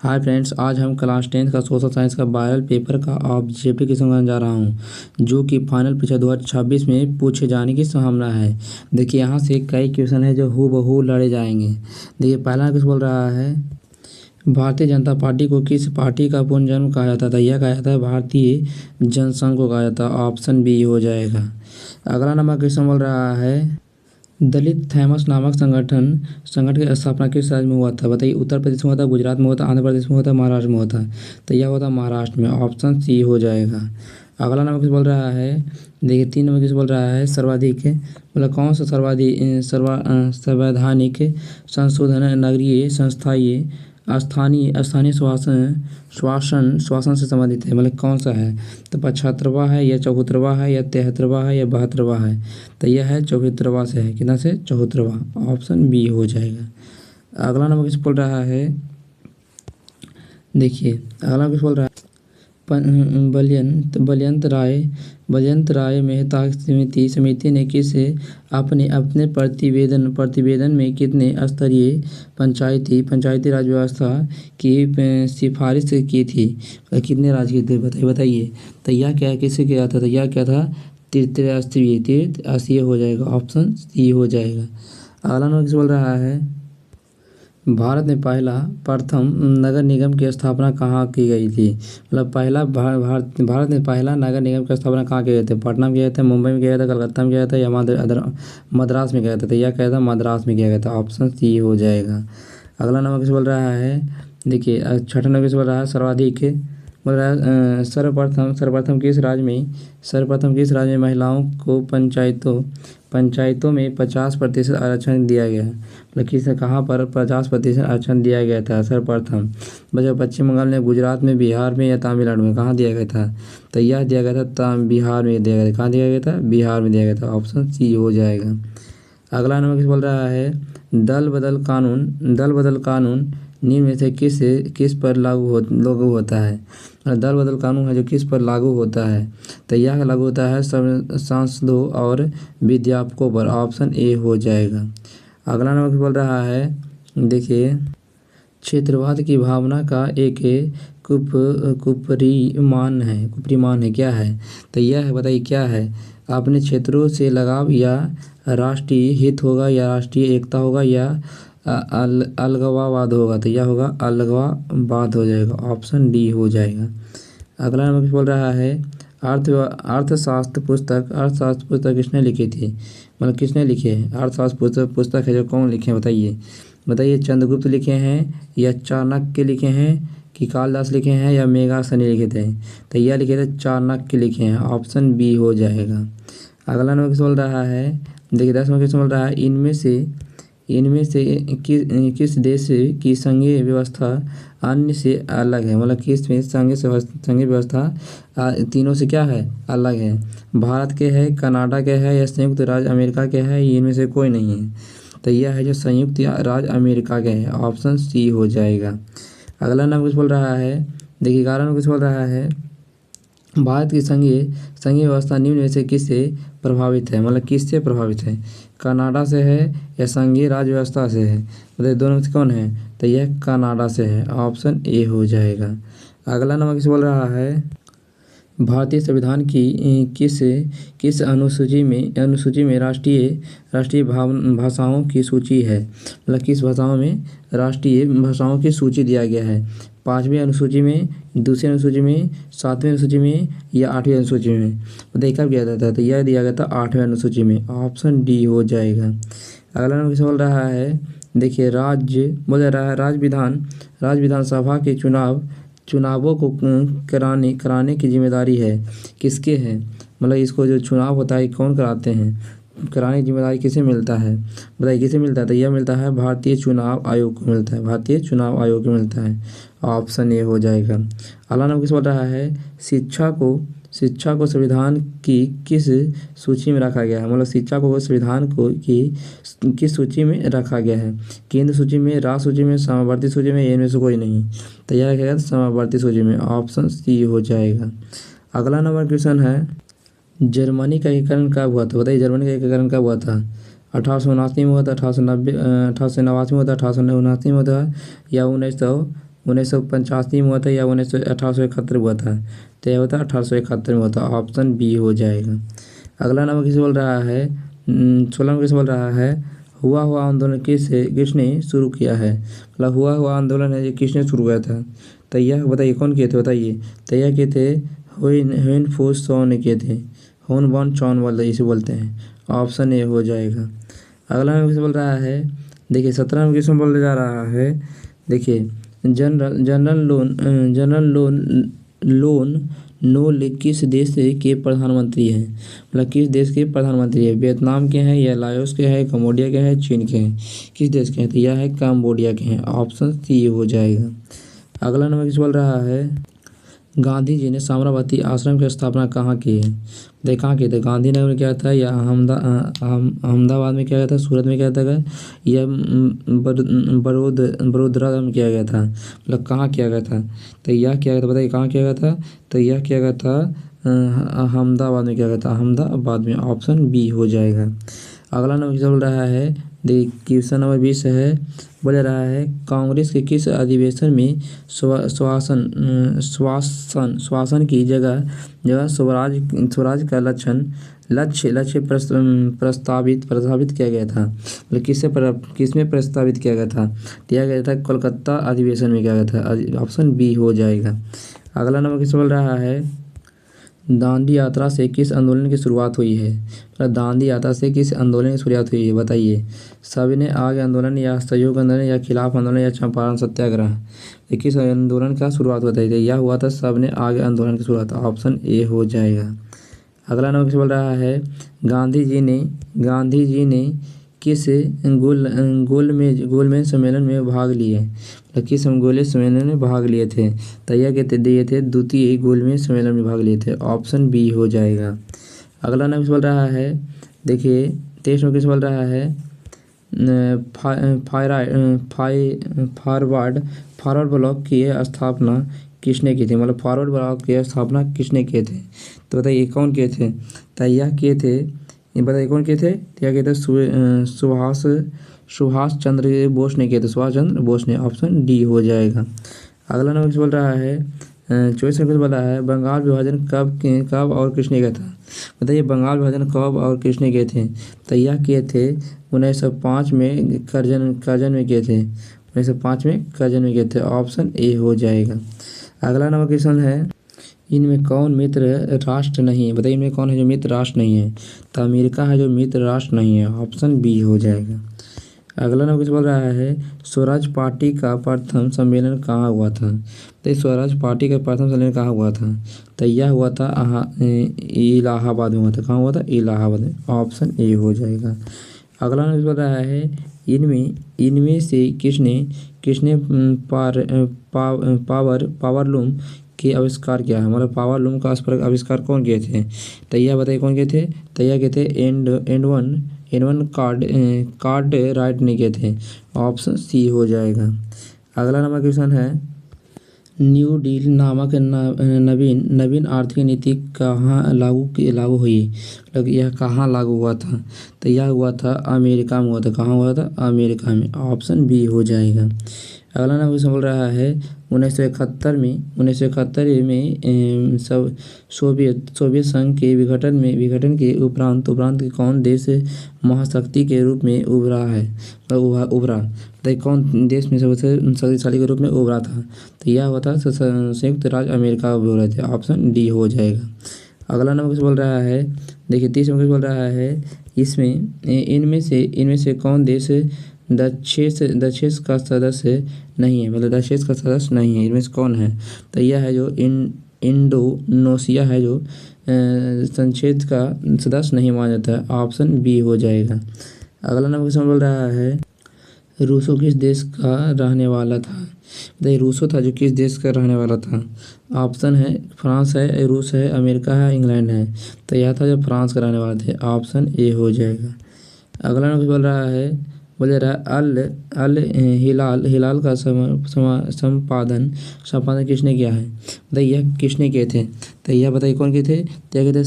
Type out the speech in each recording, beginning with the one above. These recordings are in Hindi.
हाय फ्रेंड्स, आज हम क्लास 10th का सोशल साइंस का बायो पेपर का ऑब्जेक्टिव क्वेश्चन करने जा रहा हूं, जो कि फाइनल परीक्षा 2026 में पूछे जाने की संभावना है। देखिए, यहाँ से कई क्वेश्चन है जो हूबहू लड़े जाएंगे। देखिए, पहला क्वेश्चन बोल रहा है, भारतीय जनता पार्टी को किस पार्टी का पुनर्जन्म कहा जाता था? यह कहा जाता है भारतीय जनसंघ को कहा जाता है। ऑप्शन बी हो जाएगा। अगला नंबर क्वेश्चन बोल रहा है, दलित थैमस नामक संगठन की स्थापना किस राज्य में हुआ था? बताइए, उत्तर प्रदेश में हुआ था, गुजरात में हुआ था, आंध्र प्रदेश में हुआ था, महाराष्ट्र में हुआ था? तो यह हुआ था महाराष्ट्र में। ऑप्शन सी हो जाएगा। अगला नंबर किस बोल रहा है, देखिए 3 नंबर किस बोल रहा है, सर्वाधिक मतलब कौन सा संवैधानिक संशोधन नगरीय संस्थाई स्थानीय श्वासन से संबंधित है? मतलब कौन सा है? तो 75वां है या 74वां है या 73वां है या 72वां है? तो यह है 74वां से है। कितना से? 74वां। ऑप्शन बी हो जाएगा। अगला नंबर किस बोल रहा है, देखिए अगला किस बोल रहा है, बलयंत राय मेहता समिति ने किसे अपने अपने प्रतिवेदन में कितने स्तरीय पंचायती राज व्यवस्था की सिफारिश की थी? कितने राज्य की थे? बताइए। तो यह क्या किसे किया था? तो यह क्या था? त्रिस्तरीय हो जाएगा। ऑप्शन सी हो जाएगा। अगला नंबर किस बोल रहा है, भारत में प्रथम नगर निगम की स्थापना कहाँ की गई थी? मतलब भारत में पहला नगर निगम की स्थापना कहाँ की गई थी? पटना में किया गया था, मुंबई में किया गया था, कलकत्ता में किया गया था या मद्रास में किया गया था? तो यह क्या था? मद्रास में किया गया था। ऑप्शन सी हो जाएगा। अगला नंबर किस बोल रहा है, देखिए 6ठा नंबर किस बोल रहा है, सर्वाधिक बोल रहा है, सर्वप्रथम किस राज्य में महिलाओं को पंचायतों में 50% आरक्षण दिया गया है? मतलब किस कहाँ पर 50% आरक्षण दिया गया था सर्वप्रथम? मतलब पश्चिम बंगाल में, गुजरात में, बिहार में या तमिलनाडु में? कहाँ दिया गया था? तो यह दिया गया था बिहार में दिया गया था। कहाँ दिया गया था? बिहार में दिया गया था। ऑप्शन सी हो जाएगा। अगला नंबर किस बोल रहा है, दल बदल कानून निम्न में से किस पर लागू होता है? दल बदल कानून है जो किस पर लागू होता है? तो यह लागू होता है सांसदों और विधायकों पर। ऑप्शन ए हो जाएगा। अगला नंबर बोल रहा है, देखिए क्षेत्रवाद की भावना का एक कुपरिमान है क्या है? तो यह है, बताइए क्या है? अपने क्षेत्रों से लगाव या राष्ट्रीय हित होगा या राष्ट्रीय एकता होगा या अलगाववाद होगा? तो यह होगा अलगाववाद हो जाएगा। ऑप्शन डी हो जाएगा। अगला नंबर बोल रहा है, अर्थशास्त्र पुस्तक किसने लिखी थी? मतलब किसने लिखी है? अर्थशास्त्र पुस्तक है जो कौन लिखे हैं? बताइए चंद्रगुप्त लिखे हैं या चाणक्य लिखे हैं कि कालिदास लिखे हैं या मेघासनी लिखे थे? तो यह लिखे थे चाणक्य लिखे हैं। ऑप्शन बी हो जाएगा। अगला नंबर किस बोल रहा है, देखिए 10 नंबर किस बोल रहा है, इनमें से किस देश की संघीय व्यवस्था अन्य से अलग है? मतलब किस में संघीय व्यवस्था तीनों से क्या है? अलग है। भारत के है, कनाडा के है या संयुक्त राज्य अमेरिका के है? इनमें से कोई नहीं है। तो यह है जो संयुक्त राज्य अमेरिका के है। ऑप्शन सी हो जाएगा। अगला नाम कुछ बोल रहा है, देखिए 11 नंबर कुछ बोल रहा है, भारत की संघीय व्यवस्था निम्न में से किससे प्रभावित है? मतलब किससे प्रभावित है? कनाडा से है या संघीय राज्य व्यवस्था से है? मतलब दोनों में से कौन है? तो यह कनाडा से है। ऑप्शन ए हो जाएगा। अगला नंबर किस बोल रहा है, भारतीय संविधान की किस अनुसूची में राष्ट्रीय भाषाओं की सूची है? मतलब किस भाषाओं में राष्ट्रीय भाषाओं की सूची दिया गया है? 5वीं अनुसूची में, दूसरी अनुसूची में, 7वीं अनुसूची में या 8वीं अनुसूची में? बताइए कब दिया जाता है? तो यह दिया गया था 8वीं अनुसूची में। ऑप्शन डी हो जाएगा। अगला नंबर किस बोल रहा है, देखिए राज्य विधानसभा के चुनावों को कराने की जिम्मेदारी है किसके है? मतलब इसको जो चुनाव होता है कौन कराते हैं? कराने की जिम्मेदारी किसे मिलता है? बताइए किसे मिलता है? तो यह मिलता है भारतीय चुनाव आयोग को मिलता है। भारतीय चुनाव आयोग को मिलता है। ऑप्शन ए हो जाएगा। अगला नाम किस बोल रहा है, शिक्षा को संविधान की किस सूची में रखा गया है? मतलब शिक्षा को संविधान को की किस सूची में रखा गया है? केंद्र सूची में, राज्य सूची में, समवर्ती सूची में, इनमें से कोई नहीं? तो यह क्या है? समवर्ती सूची में। ऑप्शन सी हो जाएगा। अगला नंबर क्वेश्चन है, जर्मनी का एकीकरण कब हुआ था? बताइए जर्मनी का एकीकरण कब हुआ था? 1879 में हुआ था, 1889 में हुआ था, 1879 में हुआ था या 1900 1985 में हुआ था या 1871 में हुआ था? तो यह होता 1871 में हुआ था। ऑप्शन बी हो जाएगा। अगला नंबर किसे बोल रहा है? 16 में किसे बोल रहा है? हुआ हुआ आंदोलन किसने शुरू किया है? मतलब हुआ हुआ आंदोलन है ये किसने शुरू किया था? तो यह बताइए कौन किए थे, बताइए। तो यह किए थे हुइन फू सो ने किए थे। हुन बॉन चौन बोलते इसे बोलते हैं। ऑप्शन ए हो जाएगा। अगला नंबर किसे बोल रहा है? देखिए 17 में किसमें बोलने जा रहा है? देखिए जनरल लोन नोल किस देश के प्रधानमंत्री हैं? मतलब किस देश के प्रधानमंत्री है? वियतनाम के हैं या लाओस के हैं, कम्बोडिया के हैं, चीन के हैं? किस देश के हैं? तो यह है कम्बोडिया के हैं। ऑप्शन सी हो जाएगा। अगला नंबर किस बोल रहा है? गांधी जी ने साबरमती आश्रम की स्थापना कहाँ की है? देखिए कहाँ की थे? गांधीनगर में किया था या अहमदाबाद में किया गया था, सूरत में किया था या बड़ोदरा में किया गया था? मतलब कहाँ किया गया था? तो यह किया गया था, बताइए कहाँ किया गया था? तो यह किया गया था अहमदाबाद में किया गया था। अहमदाबाद में। ऑप्शन बी हो जाएगा। अगला नंबर किसे बोल रहा है? देखिए क्वेश्चन नंबर 20 है। बोल रहा है कांग्रेस के किस अधिवेशन में श्वासन की जगह स्वराज का लक्ष्य प्रस्तावित किया गया था? मतलब किसमें प्रस्तावित किया गया था? दिया गया था कोलकाता अधिवेशन में किया गया था। ऑप्शन बी हो जाएगा। अगला नंबर किसे बोल रहा है? दांडी यात्रा से किस आंदोलन की शुरुआत हुई है? मतलब दांडी यात्रा से किस आंदोलन की शुरुआत हुई है, बताइए। सविनय आगे आंदोलन या सहयोग आंदोलन या खिलाफ आंदोलन या चंपारण सत्याग्रह? ये किस आंदोलन का शुरुआत हुआ था? यह हुआ था सविनय आगे आंदोलन की शुरुआत। ऑप्शन ए हो जाएगा। अगला नंबर किसे बोल रहा है? गांधी जी ने किस गोलमेज सम्मेलन में भाग लिए? मतलब किस गोलमेज सम्मेलन में भाग लिए थे? तो यह दिए थे द्वितीय गोलमेज सम्मेलन में भाग लिए थे। ऑप्शन बी हो जाएगा। अगला नंबर किसे बोल रहा है? देखिए 23 में किसे बोल रहा है? फॉरवर्ड ब्लॉक की स्थापना किसने की थी? मतलब फॉरवर्ड ब्लॉक की स्थापना किसने किए थे? तो बताइए कौन किए थे? तो यह किए थे, ये बताइए कौन किए थे? क्या किए थे? सुभाष चंद्र बोस ने किए थे। सुभाष चंद्र बोस ने। ऑप्शन डी हो जाएगा। अगला नंबर बोल रहा है 24 में बोल रहा है बंगाल विभाजन कब और किसने किया था? बताइए बंगाल विभाजन कब और किसने किए थे? तो यह किए थे 1905 में करजन में किए थे। 1905 में करजन में किए थे। ऑप्शन ए हो जाएगा। अगला नंबर क्वेश्चन है इनमें कौन मित्र राष्ट्र नहीं है? बताइए इनमें कौन है जो मित्र राष्ट्र नहीं है? तो अमेरिका है जो मित्र राष्ट्र नहीं है। ऑप्शन बी हो जाएगा। अगला नंबर कुछ बोल रहा है स्वराज पार्टी का प्रथम सम्मेलन कहाँ हुआ था? तो स्वराज पार्टी का प्रथम सम्मेलन कहाँ हुआ था? तो यह हुआ था इलाहाबाद में हुआ था। कहाँ हुआ था? इलाहाबाद में। ऑप्शन ए हो जाएगा। अगला नंबर बोल रहा है इनमें से किसने पावरलूम के आविष्कार किया है? मतलब पावरलूम का आविष्कार कौन किए थे? तो यह बताइए कौन किए थे? तो यह किए थे एन वन कार्ड राइट नहीं किए थे। ऑप्शन सी हो जाएगा। अगला नंबर क्वेश्चन है न्यू डील नामक नवीन आर्थिक नीति कहाँ लागू हुई? मतलब यह कहाँ लागू हुआ था? तो यह हुआ था अमेरिका में हुआ था। कहाँ हुआ था? अमेरिका में। ऑप्शन बी हो जाएगा। अगला नंबर क्वेश्चन बोल रहा है 1971 में सोवियत संघ के विघटन के उपरांत के कौन देश महाशक्ति के रूप में उभरा? तो कौन देश में सबसे शक्तिशाली के रूप में उभरा था? तो यह हुआ था संयुक्त राज्य अमेरिका उभर रहे थे। ऑप्शन डी हो जाएगा। अगला नंबर कुछ बोल रहा है देखिए 30 में कुछ बोल रहा है इनमें से कौन देश दक्षेस का सदस्य नहीं है? मतलब दक्षेस का सदस्य नहीं है, इनमें से कौन है? तो यह है जो इंडोनेशिया है जो संक्षेप का सदस्य नहीं माना जाता है। ऑप्शन बी हो जाएगा। अगला नंबर क्वेश्चन बोल रहा है रूसो किस देश का रहने वाला था? बताइए रूसो था जो किस देश का रहने वाला था? ऑप्शन है फ्रांस है, रूस है, अमेरिका है, इंग्लैंड है। तो यह था जो फ्रांस का रहने वाले थे। ऑप्शन ए हो जाएगा। अगला नंबर बोल रहा है अल हिलाल का संपादन किसने किया है? बताइए यह किसने किए थे? तो यह बताइए कौन किए थे? तो यह कहते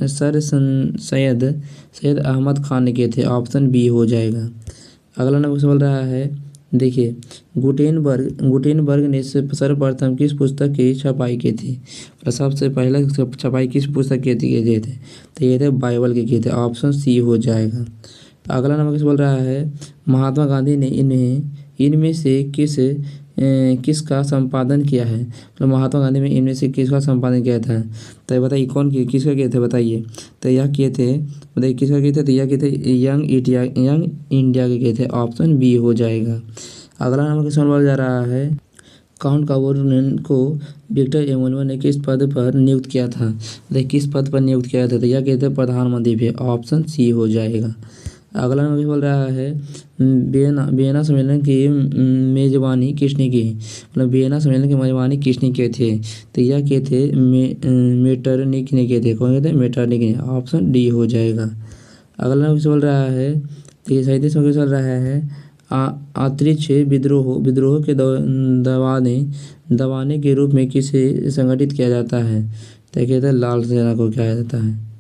सर सैयद अहमद खान ने किए थे। ऑप्शन बी हो जाएगा। अगला नंबर बोल रहा है देखिए, गुटेनबर्ग ने सर्वप्रथम किस पुस्तक की छपाई की थी? मतलब सबसे पहले छपाई किस पुस्तक की किए थे? तो ये थे बाइबल की किए थे। ऑप्शन सी हो जाएगा। अगला नंबर किस बोल रहा है, महात्मा गांधी ने इनमें से किसका संपादन किया है? मतलब महात्मा गांधी में इनमें से किसका संपादन किया था? तो ये बताइए किसका किए थे बताइए। तो यह किए थे, बताइए किसका किए थे? तो यह किए थे यंग इंडिया के किए थे। ऑप्शन बी हो जाएगा। अगला नंबर क्वेश्चन बोला जा रहा है, काउंट कावरनेन को विक्टर एमुलर ने किस पद पर नियुक्त किया था? देखिए किस पद पर नियुक्त किया था? तो यह कहते हैं प्रधानमंत्री भी। ऑप्शन सी हो जाएगा। अगला नंबर बोल रहा है, वियना सम्मेलन की मेजबानी किसने की? मतलब वियना सम्मेलन की मेजबानी किसने किए थे? तो यह किए थे मेटरनिक ने किए थे। कौन कहते हैं? मेटरनिक ने। ऑप्शन डी हो जाएगा। अगला नंबर बोल रहा है, तो ये सही में चल रहा है, अंतरिक्ष विद्रोह के दबाने के रूप में किसे संगठित किया जाता है? तो कहते हैं लाल सेना को किया जाता है।